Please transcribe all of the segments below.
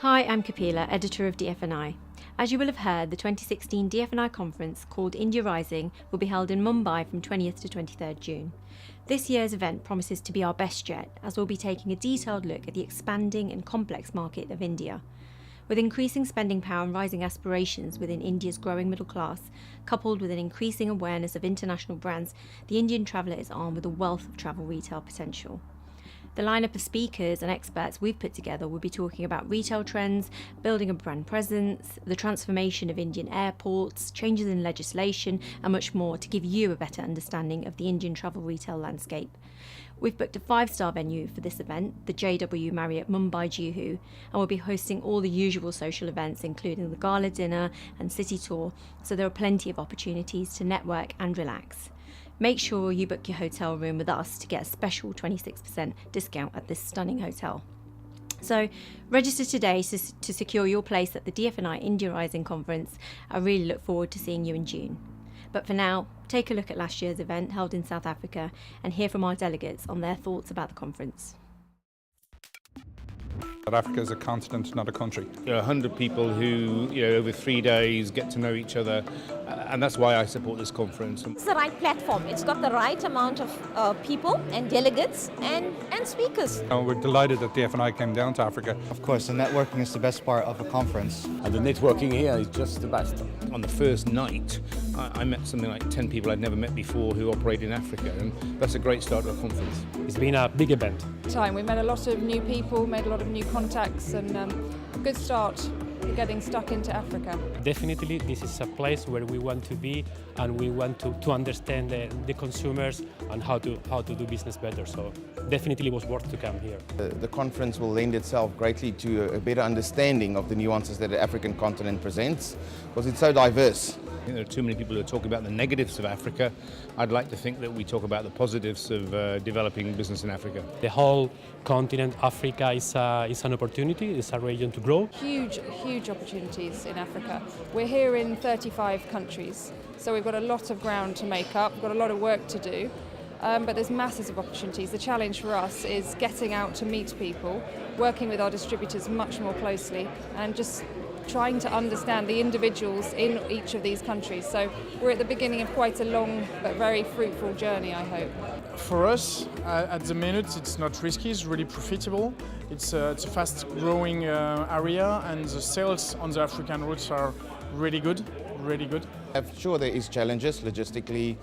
Hi, I'm Kapila, editor of DFNI. As you will have heard, the 2016 DFNI Conference, called India Rising, will be held in Mumbai from 20th to 23rd June. This year's event promises to be our best yet, as we'll be taking a detailed look at the expanding and complex market of India. With increasing spending power and rising aspirations within India's growing middle class, coupled with an increasing awareness of international brands, the Indian traveller is armed with a wealth of travel retail potential. The lineup of speakers and experts we've put together will be talking about retail trends, building a brand presence, the transformation of Indian airports, changes in legislation, and much more to give you a better understanding of the Indian travel retail landscape. We've booked a 5-star venue for this event, the JW Marriott Mumbai Juhu, and we'll be hosting all the usual social events, including the gala dinner and city tour, so there are plenty of opportunities to network and relax. Make sure you book your hotel room with us to get a special 26% discount at this stunning hotel. So register today to secure your place at the DFNI India Rising Conference. I really look forward to seeing you in June. But for now, take a look at last year's event held in South Africa and hear from our delegates on their thoughts about the conference. South Africa is a continent, not a country. 100 people who, over 3 days get to know each other, and that's why I support this conference. It's the right platform. It's got the right amount of people and delegates and speakers. We're delighted that DFNI came down to Africa. Of course, the networking is the best part of a conference. And the networking here is just the best. On the first night, I met something like 10 people I'd never met before who operate in Africa, and that's a great start to a conference. It's been a big event. We met a lot of new people, made a lot of new contacts, and good start getting stuck into Africa. Definitely this is a place where we want to be, and we want to understand the consumers and how to do business better, so definitely it was worth to come here. The conference will lend itself greatly to a better understanding of the nuances that the African continent presents, because it's so diverse. I think there are too many people who are talking about the negatives of Africa. I'd like to think that we talk about the positives of developing business in Africa. The whole continent, Africa, is an opportunity, it's a region to grow. Huge opportunities in Africa. We're here in 35 countries, so we've got a lot of ground to make up, we've got a lot of work to do, but there's masses of opportunities. The challenge for us is getting out to meet people, working with our distributors much more closely, and just trying to understand the individuals in each of these countries. So we're at the beginning of quite a long but very fruitful journey, I hope. For us, at the minute, it's not risky, it's really profitable. It's a fast-growing area, and the sales on the African routes are really good. I'm sure there is challenges logistically,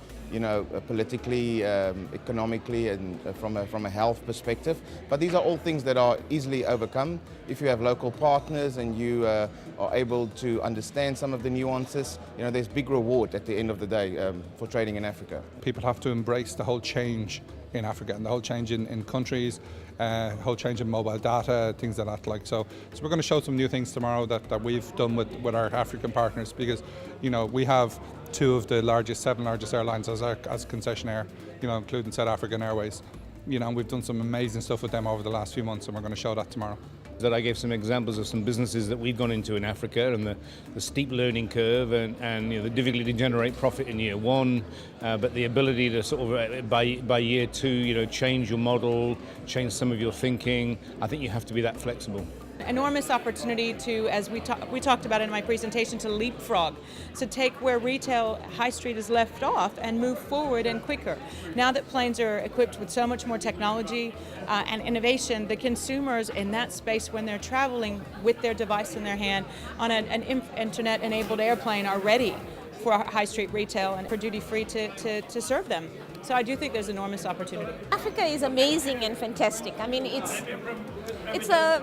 politically, economically, and from a health perspective. But these are all things that are easily overcome if you have local partners and you are able to understand some of the nuances. There's big reward at the end of the day for trading in Africa. People have to embrace the whole change in Africa and the whole change in countries, whole change in mobile data, things like that. So we're going to show some new things tomorrow that we've done with our African partners, because we have 2 of the 7 largest airlines as concessionaire, including South African Airways. And we've done some amazing stuff with them over the last few months, and we're going to show that tomorrow. That I gave some examples of some businesses that we've gone into in Africa, and the steep learning curve and the difficulty to generate profit in year 1, but the ability to sort of by year 2 change your model, change some of your thinking. I think you have to be that flexible. Enormous opportunity to, as we talked about in my presentation, to leapfrog, to take where retail high street is left off and move forward and quicker. Now that planes are equipped with so much more technology and innovation, the consumers in that space, when they're traveling with their device in their hand on an internet-enabled airplane, are ready for high street retail and for duty-free to serve them. So I do think there's enormous opportunity. Africa is amazing and fantastic. I mean, it's a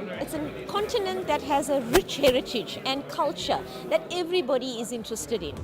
continent that has a rich heritage and culture that everybody is interested in.